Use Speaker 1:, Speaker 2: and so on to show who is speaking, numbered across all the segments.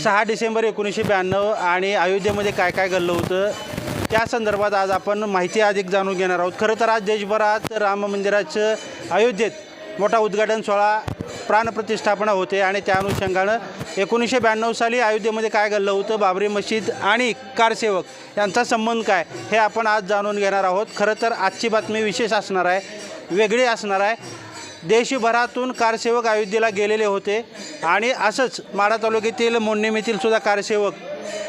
Speaker 1: 6 डिसेंबर 1992 आणि अयोध्येमध्ये काय काय घडलं होतं त्या संदर्भात आज आपण माहिती अधिक जाणून घेणार आहोत। खरं तर आज देशभरात राम मंदिराचं अयोध्येत मोठा उद्घाटन सोहळा प्राणप्रतिष्ठापना होते आणि त्या अनुषंगानं 1992 साली अयोध्येमध्ये काय घडलं होतं, बाबरी मशीद आणि कारसेवक यांचा संबंध काय हे आपण आज जाणून घेणार आहोत। खरं तर आजची बातमी विशेष असणार आहे, वेगळी असणार आहे। देशभरातून कारसेवक अयोध्येला गेलेले होते आणि असंच माढा तालुक्यातील मोडणीमधील सुद्धा कारसेवक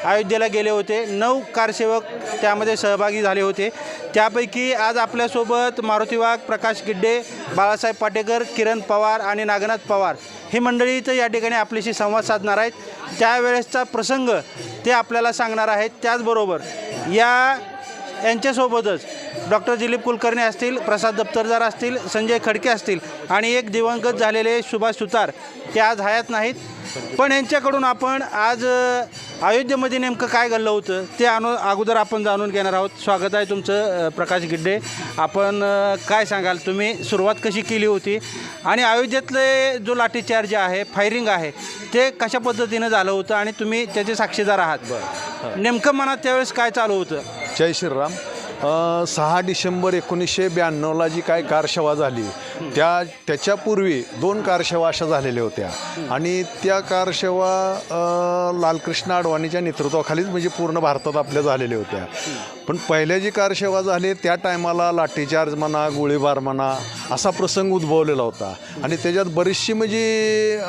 Speaker 1: अयोध्येला गेले होते। 9 कारसेवक त्यामध्ये सहभागी झाले होते। त्यापैकी आज आपल्यासोबत मारुती वाघ, प्रकाश गिड्डे, बाळासाहेब पाटेकर, किरण पवार आणि नागनाथ पवार ही मंडळी इथं या ठिकाणी आपल्याशी संवाद साधणार आहेत। त्यावेळेसचा प्रसंग ते आपल्याला सांगणार आहेत। त्याचबरोबर यांच्यासोबतच डॉक्टर दिलीप कुलकर्णी असतील, प्रसाद दप्तरदार असतील, संजय खडके असतील आणि एक दिवंगत झालेले सुभाष सुतार ते आज हयात नाहीत, पण यांच्याकडून आपण आज अयोध्येमध्ये नेमकं काय घडलं होतं ते अगोदर आपण जाणून घेणार आहोत। स्वागत आहे तुमचं प्रकाश गिड्डे। आपण काय सांगाल, तुम्ही सुरुवात कशी केली होती आणि अयोध्येतले जो लाठीचार्ज आहे, फायरिंग आहे ते कशा पद्धतीनं झालं होतं आणि तुम्ही त्याचे साक्षीदार आहात, नेमकं मनात त्यावेळेस काय चालू होतं?
Speaker 2: जय श्रीराम। 6 डिसेंबर 1992ला जी काय कारसेवा झाली त्याच्यापूर्वी 2 कारसेवा अशा झालेल्या होत्या आणि त्या कारसेवा लालकृष्ण अडवाणीच्या नेतृत्वाखालीच म्हणजे पूर्ण भारतात आपल्या झालेल्या होत्या। पण पहिल्या जी कारसेवा झाली त्या टायमाला लाठीचार्ज म्हणा, गोळीबार म्हणा असा प्रसंग उद्भवलेला होता आणि त्याच्यात बरीचशी म्हणजे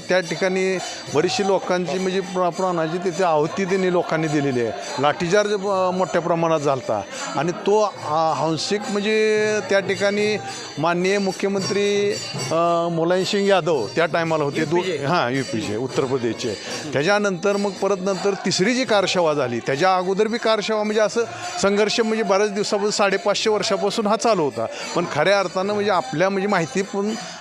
Speaker 2: त्या ठिकाणी बरीचशी लोकांची म्हणजे प्राणाची तिथे आहुती त्यांनी लोकांनी दिलेली आहे। लाठीचार्ज मोठ्या प्रमाणात झालता आणि तो हंसिक म्हणजे त्या ठिकाणी माननीय मुख्यमंत्री मुलायमसिंग यादव त्या टायमाला होते, UPचे उत्तर प्रदेशचे। त्याच्यानंतर मग परत नंतर तिसरी जी कारसेवा झाली त्याच्या अगोदर बी कारसेवा म्हणजे असं संघर्ष म्हणजे बऱ्याच दिवसापासून 550 वर्षापासून हा चालू होता। पण खऱ्या अर्थानं म्हणजे आपल्या म्हणजे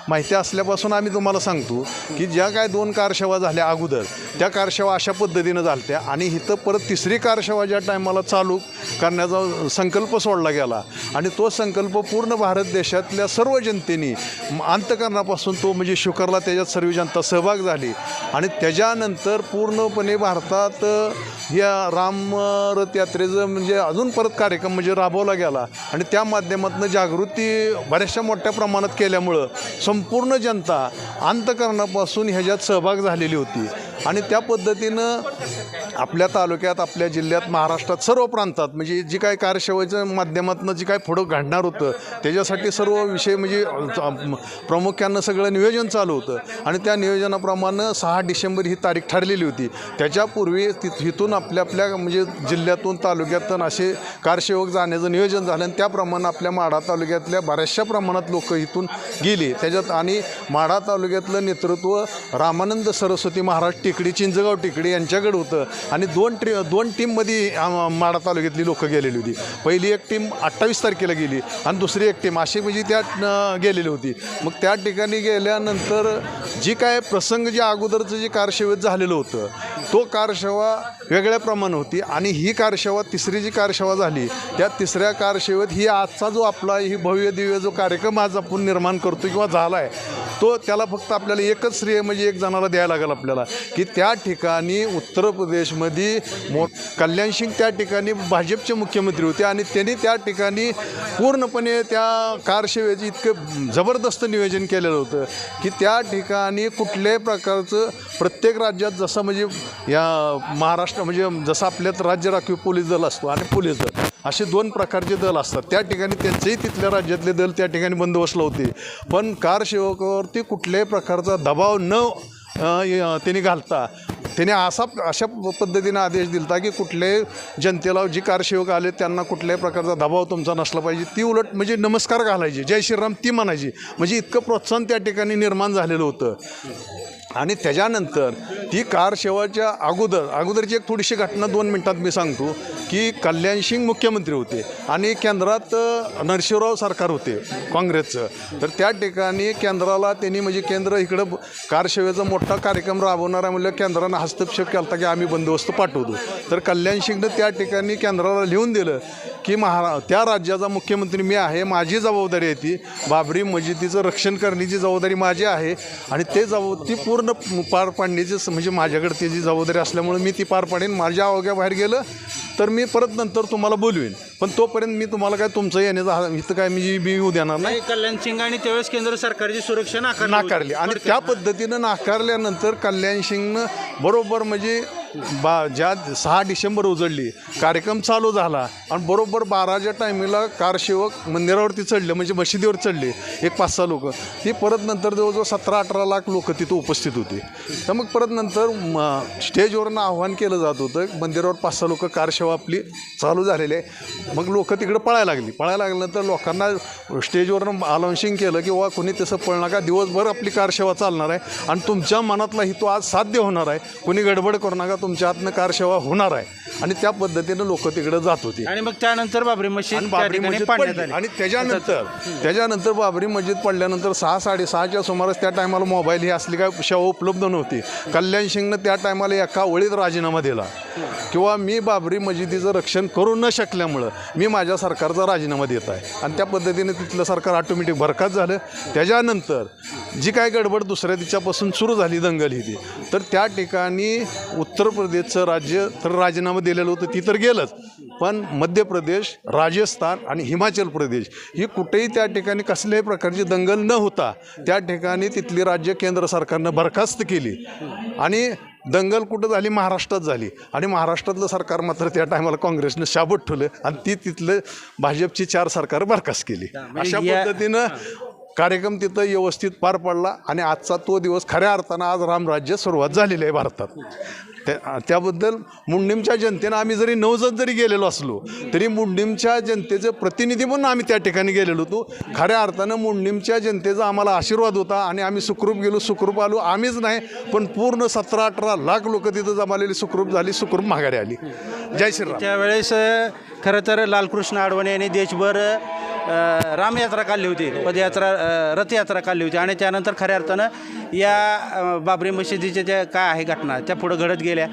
Speaker 2: माहिती असल्यापासून आम्ही तुम्हाला सांगतो की ज्या काय 2 कारसेवा झाल्या अगोदर त्या कारसेवा अशा पद्धतीनं झाल्या आणि इथं परत तिसरी कारसेवा ज्या टायमाला चालू करण्याचा संकल्प सोडला गेला आणि तो संकल्प पूर्ण भारत देशातल्या सर्व जनतेने अंतःकरणापासून तो म्हणजे स्वीकारला, त्याच्यात सर्व जनता सहभाग झाली आणि त्याच्यानंतर पूर्णपणे भारतात या रामरथ यात्रेचं म्हणजे अजून परत कार्यक्रम म्हणजे राबवला गेला आणि त्या माध्यमातून जागृती बऱ्याचशा मोठ्या प्रमाणात केल्यामुळं संपूर्ण जनता अंतःकरणापासून ह्याच्यात सहभाग झालेली होती आणि त्या पद्धतीनं आपल्या तालुक्यात, आपल्या जिल्ह्यात, महाराष्ट्रात सर्व प्रांतात म्हणजे जी काय कारसेवेच्या माध्यमातून जी काय पुढं घडणार होतं त्याच्यासाठी सर्व विषय म्हणजे प्रामुख्यानं सगळं नियोजन चालू होतं आणि त्या नियोजनाप्रमाणे 6 डिसेंबर ही तारीख ठरलेली होती। त्याच्यापूर्वी इथून आपल्या म्हणजे जिल्ह्यातून, तालुक्यातून असे कारसेवक जाण्याचं नियोजन झालं आणि त्याप्रमाणे आपल्या माढा तालुक्यातल्या बऱ्याचशा प्रमाणात लोक इथून गेली त्याच्यात आणि माढा तालुक्यातलं नेतृत्व रामानंद सरस्वती महाराज टेकडी, चिंचगाव टेकडी यांच्याकडे होतं आणि 2 टीममध्ये माढा तालुक्यातली लोकं गेलेली होती। पहिली एक टीम 28 तारखेला गेली आणि दुसरी एक टीम अशी म्हणजे त्यात गेलेली होती। मग त्या ठिकाणी गेल्यानंतर जी काय प्रसंग जे अगोदरचं जे कारसेवेत झालेलं होतं तो कारसेवा वेगळ्या प्रमाणे होती आणि ही कारसेवा तिसरी जी कारसेवा झाली त्या तिसऱ्या कारसेवेत ही आजचा जो आपला ही भव्य दिव्य जो कार्यक्रम आज आपण निर्माण करतो किंवा झाला आहे तो त्याला फक्त आपल्याला एकच श्रेय म्हणजे एक जणाला द्यायला लागेल आपल्याला की त्या ठिकाणी उत्तर प्रदेशमध्ये कल्याण सिंग त्या ठिकाणी भाजपचे मुख्यमंत्री होते आणि त्यांनी त्या ठिकाणी पूर्णपणे त्या कारसेवेचं इतकं जबरदस्त नियोजन केलेलं होतं की त्या ठिकाणी कुठल्याही प्रकारचं प्रत्येक राज्यात जसं म्हणजे या महाराष्ट्र म्हणजे जसं आपल्यात राज्य राखीव पोलीस दल असतो आणि पोलीस दल असे 2 प्रकारचे दल असतात, त्या ठिकाणी त्यांचेही तिथल्या राज्यातले दल त्या ठिकाणी बंदोबस्तला होते। पण कारसेवकावरती कुठल्याही प्रकारचा दबाव न त्यांनी घालता त्याने अशा पद्धतीने आदेश दिला की कुठल्याही जनतेला जी कारसेवक आले त्यांना कुठल्याही प्रकारचा दबाव तुमचा नसला पाहिजे, ती उलट म्हणजे नमस्कार घालायचे, जय श्रीराम ती म्हणायची, म्हणजे इतकं प्रोत्साहन त्या ठिकाणी निर्माण झालेलं होतं। आणि त्याच्यानंतर ती कारसेवाच्या अगोदरची एक थोडीशी घटना 2 मिनटात मी सांगतो की कल्याण सिंग मुख्यमंत्री होते आणि केंद्रात नरसिंहराव सरकार होते काँग्रेसचं। तर त्या ठिकाणी केंद्राला त्यांनी म्हणजे केंद्र इकडं कारसेवेचा मोठा कार्यक्रम राबवणारा म्हणलं केंद्रानं हस्तक्षेप केला की आम्ही बंदोबस्त पाठवतो। तर कल्याण सिंगनं त्या ठिकाणी केंद्राला लिहून दिलं की त्या राज्याचा मुख्यमंत्री मी आहे, माझी जबाबदारी आहे ती बाबरी मशिदीचं रक्षण करण्याची जबाबदारी माझी आहे आणि ती पूर्ण पार पाडण्याची म्हणजे माझ्याकडे त्याची जबाबदारी असल्यामुळे मी ती पार पाडेन. माझ्या आवाक्याबाहेर गेलं तर मी परत नंतर तुम्हाला बोलवेन, पण तोपर्यंत मी तुम्हाला काय तुमचं येण्याचा इथं काय मी येऊ देणार नाही.
Speaker 1: कल्याण सिंग आणि त्यावेळेस केंद्र सरकारची सुरक्षा
Speaker 2: नाकारली आणि त्या पद्धतीनं नाकारल्यानंतर कल्याण सिंगनं बरोबर म्हणजे ज्या 6 डिसेंबर उजळली, कार्यक्रम चालू झाला आणि बरोबर 12च्या टायमिंगला कारसेवक मंदिरावरती चढले, म्हणजे मशिदीवर चढले एक 5-6 लोक. ती परत नंतर जवळजवळ 17-18 लाख लोक तिथं उपस्थित होते. तर मग परत नंतर स्टेजवरनं आव्हान केलं जात होतं, मंदिरावर 5-6 लोक कारसेवा आपली चालू झालेली आहे. मग लोक तिकडे पळायला लागल्यानंतर लोकांना स्टेजवरनं अनाउन्सिंग केलं की वा कोणी तसं पळ नका, दिवसभर आपली कारसेवा चालणार आहे आणि तुमच्या मनातला हितो आज साध्य होणार आहे, कोणी गडबड करू नका, तुमच्या हातनं कारसेवा होणार आहे. आणि त्या पद्धतीनं लोक तिकडे जात होती
Speaker 1: आणि मग त्यानंतर बाबरी मशीद
Speaker 2: पडली आणि त्याच्यानंतर बाबरी मस्जिद पडल्यानंतर 6-6:30च्या सुमारास त्या टायमाला मोबाईल ही असली काय सेवा उपलब्ध नव्हती. कल्याण सिंगनं त्या टायमाला एका ओळीत राजीनामा दिला किंवा मी बाबरी मस्जिदीचं रक्षण करू न शकल्यामुळं मी माझ्या सरकारचा राजीनामा देत आहे आणि त्या पद्धतीने तिथलं सरकार ऑटोमॅटिक बरखास्त झालं. त्याच्यानंतर जी काय गडबड दुसऱ्या दिवसापासून सुरू झाली दंगल ही तर त्या ठिकाणी उत्तर प्रदेशचं राज्य तर राजीनामा दिलेलं होतं, ती तर गेलंच, पण मध्य प्रदेश, राजस्थान आणि हिमाचल प्रदेश ही कुठेही त्या ठिकाणी कसल्याही प्रकारची दंगल न होता त्या ठिकाणी तिथली राज्य केंद्र सरकारनं बरखास्त केली आणि दंगल कुठं झाली? महाराष्ट्रात झाली आणि महाराष्ट्रातलं सरकार मात्र त्या टायमाला काँग्रेसनं शाबूत ठेवलं आणि तिथलं भाजपची 4 सरकार बरखास्त केली. अशा पद्धतीनं कार्यक्रम तिथं व्यवस्थित पार पडला आणि आजचा तो दिवस खऱ्या अर्थानं आज रामराज्य सुरुवात झालेली आहे भारतात. त्याबद्दल मुंडीमच्या जनतेनं आम्ही जरी 9 जण जरी गेलेलो असलो तरी मुंडीमच्या जनतेचे प्रतिनिधी म्हणून आम्ही त्या ठिकाणी गेलेलो होतो. खऱ्या अर्थानं मुंडीमच्या जनतेचा आम्हाला आशीर्वाद होता आणि आम्ही सुखरूप गेलो, सुखरूप आलो. आम्हीच नाही पण पूर्ण 17-18 लाख लोक तिथं जमालेली सुखरूप झाली, सुखरूप माघारी आली. जय श्रीराम.
Speaker 1: त्यावेळेस खरं तर लालकृष्ण अडवाणी यांनी देशभर रामयात्रा काढली होती, पदयात्रा, रथयात्रा काढली होती आणि त्यानंतर खऱ्या अर्थानं या बाबरी मशिदीच्या ज्या काय आहे घटना त्या पुढं घडत गेल्या.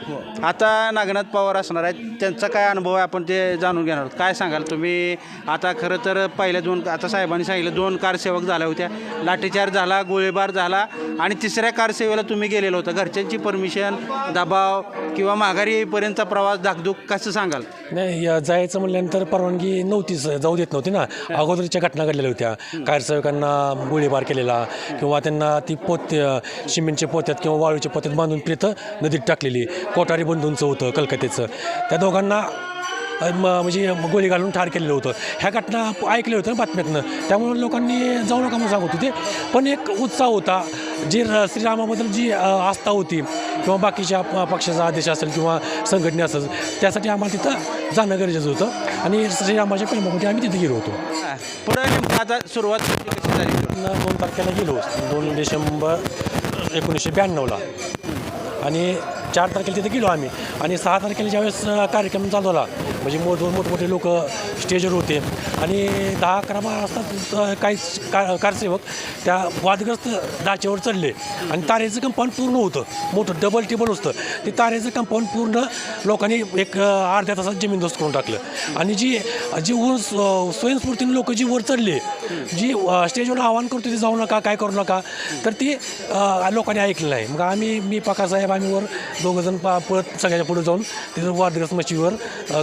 Speaker 1: आता नागनाथ पवार असणार आहेत, त्यांचा काय अनुभव आहे आपण ते जाणून घेणार आहोत. काय सांगाल तुम्ही? आता खरं तर पहिल्या 2 आता साहेबांनी सांगितलं 2 कारसेवक झाल्या होत्या, लाठीचार्ज झाला, गोळीबार झाला आणि 3ऱ्या कारसेवेला तुम्ही गेलेलो होता. घरच्यांची परमिशन, दबाव किंवा माघारी येईपर्यंतचा प्रवास धाकधूक कसं सांगाल?
Speaker 3: नाही, जायचं म्हटल्यानंतर परवानगी नव्हतीच, जाऊ देत नव्हती ना. अगोदरच्या घटना घडलेल्या होत्या, कारसेवकांना गोळीबार केलेला किंवा त्यांना ती सिमेंटच्या पोत्यात किंवा वाळूच्या पोत्यात बांधून प्रेत नदीत टाकलेली. कोठारी बंधूंचं होतं कलकत्त्याचं, त्या दोघांना म्हणजे गोळी घालून ठार केलेलं होतं. ह्या घटना ऐकल्या होत्या ना बातम्यातनं, त्यामुळे लोकांनी जाऊ नका म्हणून सांगत होते. पण एक उत्साह होता, जी श्रीरामाबद्दल जी आस्था होती किंवा बाकीच्या पक्षाचा आदेश असेल किंवा संघटना असेल, त्यासाठी आम्हाला तिथं जाणं गरजेचं होतं आणि श्रीरामाच्या प्रेमामध्ये आम्ही तिथे गेलो होतो.
Speaker 1: पुढे आता सुरुवात कशी झाली?
Speaker 3: 2 तारखेला गेलो, 2 डिसेंबर 1992ला आणि 4 तारखेला तिथे गेलो आम्ही आणि 6 तारखेला ज्यावेळेस कार्यक्रम चालू झाला म्हणजे मोठमोठे लोक स्टेजवर होते आणि 10-11 वाजता काही कारसेवक त्या वादग्रस्त डाचेवर चढले आणि तारेचं कंपाऊंड पूर्ण होतं, मोठं डबल टेबल होतं. ते तारेचं कंपाऊंड पूर्ण लोकांनी एक अर्ध्या तासात जमीनदोस्त करून टाकलं आणि जी स्वयंस्फूर्तीने लोक जी वर चढले, जी स्टेजवर आवाहन करतो ते जाऊ नका, काय करू नका, तर ते लोकांनी ऐकलं नाही. मग मी पकासाहेब आम्ही वर 2 जण पळत सगळ्याच्या पुढे जाऊन तिथं वादग्रस्त मशीवर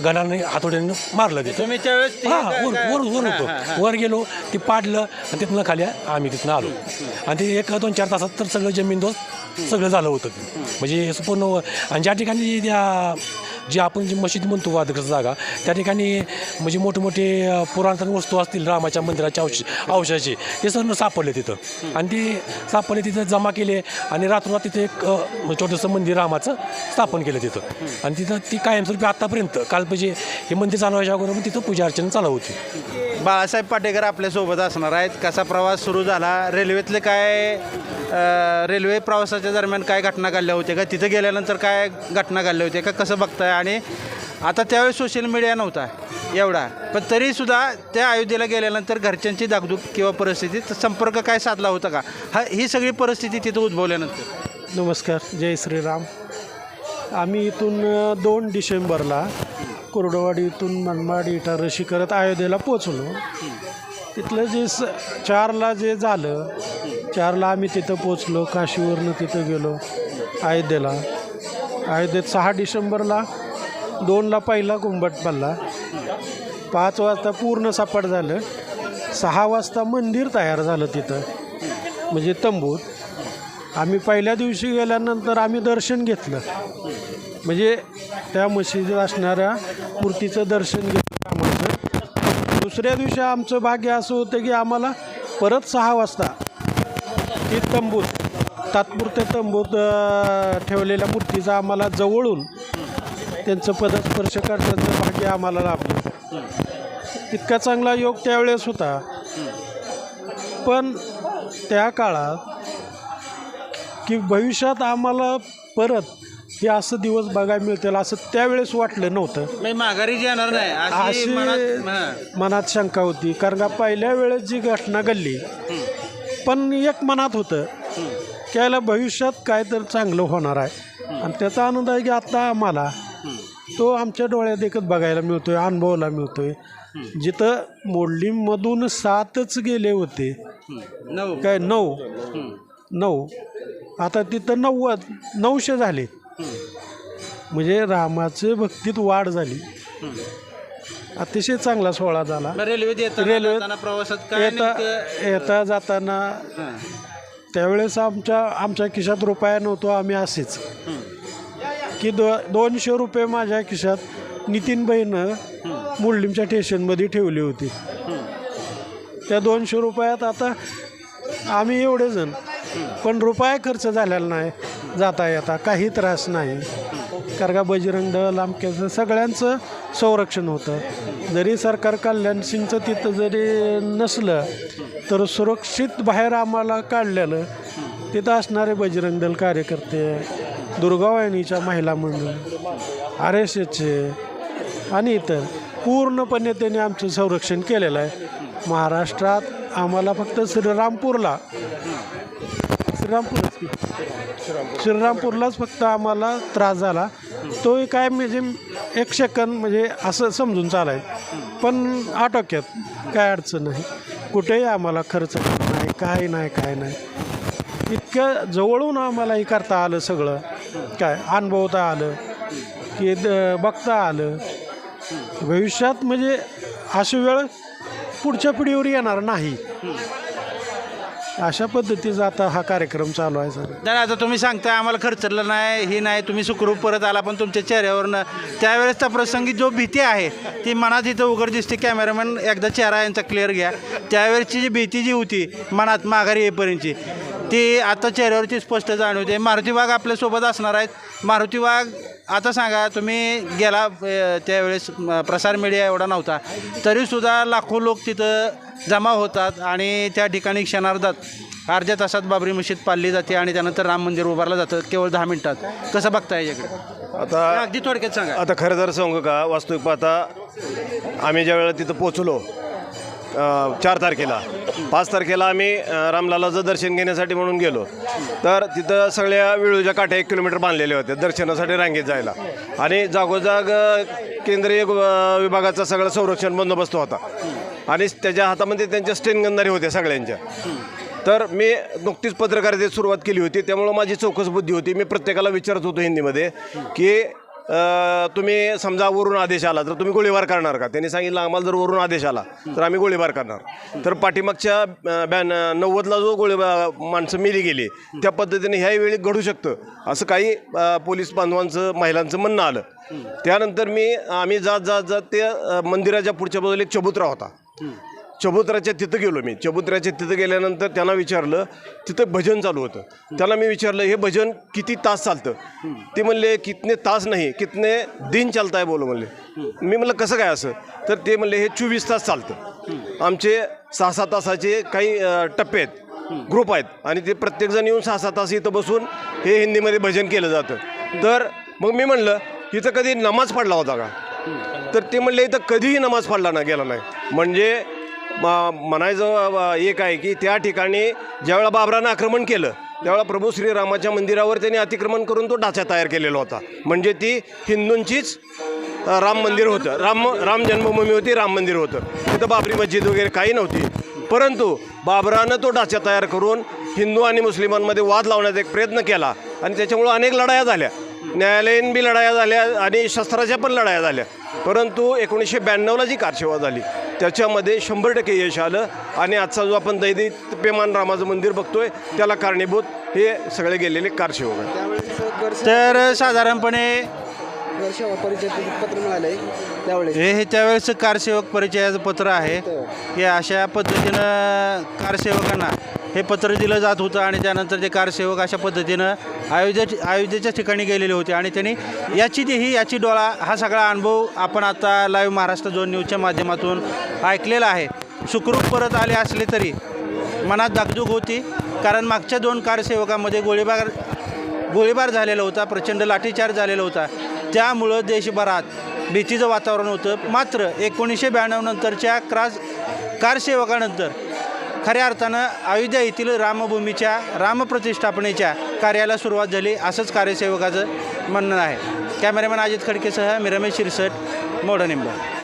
Speaker 3: गणाने हातोड्यानं मारलं ते.
Speaker 1: तुम्ही त्यावेळेस
Speaker 3: वर होतो, वर गेलो, ते पाडलं आणि तिथनं खाली आम्ही तिथनं आलो आणि ते 1-2-4 तासात तर सगळं जमीनदोस्त सगळं झालं होतं. म्हणजे पूर्ण आणि ज्या ठिकाणी जी आपण जी मशीद म्हणतो वादग्रस्त जागा, त्या ठिकाणी म्हणजे मोठे पुरातन वस्तू असतील रामाच्या मंदिराच्या अवशेषाचे ते सर्व सापडले तिथं आणि ते सापडले तिथं जमा केले आणि रात्रोरात तिथे एक छोटंसं मंदिर रामाचं स्थापन केलं तिथं आणि तिथं ती कायमस्वरूपी आत्तापर्यंत काल म्हणजे हे मंदिर चालवायच्या अगोदर तिथं पूजा अर्चना चालू होती.
Speaker 1: बाळासाहेब पाटेकर आपल्यासोबत असणार आहेत. कसा प्रवास सुरू झाला? रेल्वेतले काय रेल्वे प्रवासाच्या दरम्यान काय घटना घडल्या होत्या का? तिथं गेल्यानंतर काय घटना घडल्या होत्या का? कसं बघताय? आणि आता त्यावेळेस सोशल मीडिया नव्हता एवढा, पण तरीसुद्धा त्या अयोध्येला गेल्यानंतर घरच्यांची दागदूक किंवा परिस्थिती संपर्क काय साधला होता का? ही सगळी परिस्थिती तिथं उद्भवल्यानंतर.
Speaker 4: नमस्कार, जय श्रीराम. आम्ही इथून 2 डिसेंबरला कुर्डवाडीतून मनमाड इटा रशी करत अयोध्येला पोचलो. तिथलं जे 4ला जे झालं, 4ला आम्ही तिथं पोचलो. काशीवरनं तिथं गेलो अयोध्येला. अयोध्येत 6 डिसेंबरला 2ला पहिला कुंभट पडला. 5 वाजता पूर्ण सपाट झालं. 6 वाजता मंदिर तयार झालं तिथं, म्हणजे तंबूत. आम्ही पहिल्या दिवशी गेल्यानंतर आम्ही दर्शन घेतलं, म्हणजे त्या मशिदीत असणाऱ्या मूर्तीचं दर्शन घेतलं आम्हाला. दुसऱ्या दिवशी आमचं भाग्य असं होतं की आम्हाला परत 6 वाजता ती तंबूत, तात्पुरत्या तंबूत ठेवलेल्या मूर्तीचा आम्हाला जवळून त्यांचं पदस्पर्श करण्याचं भाग्य आम्हाला लाभलं. इतका चांगला योग त्यावेळेस होता. पण त्या काळात की भविष्यात आम्हाला परत हे असं दिवस बघायला मिळतील असं त्यावेळेस वाटलं नव्हतं.
Speaker 1: म्हणजे माघारी जी येणार नाही अशी
Speaker 4: अशी मनात शंका होती. कारण का पहिल्या वेळेस जी घटना घडली, पण एक मनात होतं की याला भविष्यात काय तर चांगलं होणार आहे. आणि त्याचा आनंद आहे की आता आम्हाला तो आमच्या डोळ्यात एकच बघायला मिळतोय, अनुभवायला मिळतोय. जिथं मोडलीमधून 7च गेले होते, काय 9 आता तिथं 900 झाले. म्हणजे रामाचे भक्तीत वाढ झाली. अतिशय चांगला सोहळा झाला.
Speaker 1: रेल्वेत प्रवासात
Speaker 4: येता जाताना त्यावेळेस आमच्या खिशात रुपया नव्हतो. आम्ही असेच की 200 रुपये माझ्या खिशात नितीनबाईनं मुरलीमच्या स्टेशनमध्ये ठेवली होती. त्या 200 रुपयात आता आम्ही एवढे जण, पण रुपया खर्च झालेला नाही. जाता येता काही त्रास नाही. कारण का बजरंग दल आमक्याचं सगळ्यांचं संरक्षण होतं. जरी सरकार कल्याण सिंगचं तिथं जरी नसलं तर सुरक्षित बाहेर आम्हाला काढलेलं तिथं असणारे बजरंग दल कार्यकर्ते, दुर्गावाहिनीच्या महिला मंडळ, RSSचे आणि इतर पूर्णपणे त्यांनी आमचं संरक्षण केलेलं आहे. महाराष्ट्रात आम्हाला फक्त श्रीरामपूरलाच फक्त आम्हाला त्रास झाला. तो काय म्हणजे 1 सेकंद म्हणजे असं समजून चालायचं, पण आटोक्यात काय अडचण नाही. कुठेही आम्हाला खर्च नाही, काय नाही. इतकं जवळून आम्ला हे करता आलं, सगळं काय अनुभवता आलं की बघता आलं. भविष्यात म्हणजे अशी वेळ पुढच्या पिढीवर येणार नाही. अशा पद्धतीचा आता हा कार्यक्रम चालू आहे सर.
Speaker 1: नाही, आता तुम्ही सांगताय आम्हाला खर्चलं नाही, ही नाही, तुम्ही सुखरूप परत आला, पण तुमच्या चेहऱ्यावरनं त्यावेळेसचा प्रसंगी जो भीती आहे ती मनात इथं उघड दिसते. कॅमेरामॅन एकदा चेहरा यांचा क्लिअर घ्या. त्यावेळेसची जी भीती जी होती मनात माघारी येईपर्यंतची, ती आता चेहऱ्यावरती स्पष्ट जाणवते. मारुती वाघ आपल्यासोबत असणार आहेत. मारुती वाघ, आता सांगा, तुम्ही गेला त्यावेळेस प्रसार मीडिया एवढा नव्हता, तरीसुद्धा लाखो लोक तिथं जमा होतात आणि त्या ठिकाणी क्षणार्धात अर्ध्या तासात बाबरी मशीद पाडली जाते आणि त्यानंतर राम मंदिर उभारलं जातं केवळ 10 मिनिटात. कसं बघता याच्याकडे
Speaker 5: आता
Speaker 1: अगदी थोडक्यात सांगा.
Speaker 5: आता खरं तर सांगू का, वास्तविक पाहता आम्ही ज्या वेळेला तिथं पोचलो 4 तारखेला, 5 तारखेला आम्ही रामलालाचं दर्शन घेण्यासाठी म्हणून गेलो. तर तिथं सगळ्या विळूच्या काठ्या 1 किलोमीटर बांधलेल्या होत्या दर्शनासाठी रांगेत जायला. आणि जागोजाग केंद्रीय विभागाचा सगळं संरक्षण बंदोबस्त होता आणि त्याच्या हातामध्ये त्यांच्या स्टेन गंधारी होत्या सगळ्यांच्या. तर मी नुकतीच पत्रकारितेत सुरुवात केली होती, त्यामुळं माझी चौकस बुद्धी होती. मी प्रत्येकाला विचारत होतो हिंदीमध्ये की तुम्ही समजा वरून आदेश आला तर तुम्ही गोळीबार करणार का. त्यांनी सांगितलं आम्हाला जर वरून आदेश आला तर आम्ही गोळीबार करणार. तर पाठीमागच्या 90ला जो गोळीबार माणसं मेली गेली त्या पद्धतीने ह्याही वेळी घडू शकतं असं काही पोलीस बांधवांचं, महिलांचं म्हणणं आलं. त्यानंतर आम्ही जात ते मंदिराच्या पुढच्या बाजूला एक चबुतरा होता. चबुतराच्या तिथं गेलो मी. चबुतराच्या तिथं गेल्यानंतर त्यांना विचारलं, तिथं भजन चालू होतं. त्याला मी विचारलं हे भजन किती तास चालतं. ते म्हणले कितने तास नाही, कितने दिन चालतं आहे बोलो म्हणले. मी म्हणलं कसं काय असं. तर ते म्हणले हे 24 तास चालतं. आमचे 6-6 तासाचे काही टप्पे आहेत, ग्रुप आहेत आणि ते प्रत्येकजण येऊन 6-6 तास इथं बसून हे हिंदीमध्ये भजन केलं जातं. तर मग मी म्हणलं इथं कधी नमाज पडला होता का. तर ते म्हणले इथं कधीही नमाज पडला गेला नाही. म्हणजे म्हणायचं एक आहे की त्या ठिकाणी ज्यावेळेला बाबरानं आक्रमण केलं त्यावेळेला प्रभू श्रीरामाच्या मंदिरावर त्यांनी अतिक्रमण करून तो ढाचा तयार केलेला होता. म्हणजे ती हिंदूंचीच राम मंदिर होतं, राम जन्मभूमी होती, राम मंदिर होतं. तिथं बाबरी मस्जिद वगैरे काही नव्हती. परंतु बाबरानं तो ढाचा तयार करून हिंदू आणि मुस्लिमांमध्ये वाद लावण्याचा एक प्रयत्न केला आणि त्याच्यामुळं अनेक लढाया झाल्या, न्यायालयीन बी लढाया झाल्या आणि शस्त्राच्या पण लढाया झाल्या. परंतु 1992ला जी कारशेवा झाली त्याच्यामध्ये 100% यश आलं आणि आजचा जो आपण दैदिप्यमान रामाचं मंदिर बघतोय त्याला कारणीभूत हे सगळे गेलेले कारसेवक आहेत.
Speaker 6: त्यावेळेस
Speaker 1: तर साधारणपणे
Speaker 6: परिचय पत्र मिळालंय त्यावेळेस
Speaker 1: हे त्यावेळेस कारसेवक परिचयाचं पत्र आहे की अशा पद्धतीनं कारसेवकांना हे पत्र दिलं जात होतं आणि त्यानंतर ते कारसेवक अशा पद्धतीनं अयोध्येच्या ठिकाणी गेलेले होते आणि त्यांनी याची डोळा हा सगळा अनुभव आपण आता लाईव्ह महाराष्ट्र 2 न्यूजच्या माध्यमातून ऐकलेला आहे. सुखरूप परत आले असले तरी मनात धाकधूक होती, कारण मागच्या 2 कारसेवकांमध्ये गोळीबार झालेला होता, प्रचंड लाठीचार्ज झालेला होता. त्यामुळं देशभरात भीतीचं वातावरण होतं. मात्र 1992 नंतरच्या कारसेवकानंतर खऱ्या अर्थानं अयोध्या येथील रामभूमीच्या रामप्रतिष्ठापनेच्या कार्याला सुरुवात झाली, असंच कार्यसेवकाचं म्हणणं आहे. कॅमेरामॅन अजित खडकेसह मी रमेश शिरसट, मोडनिंबा.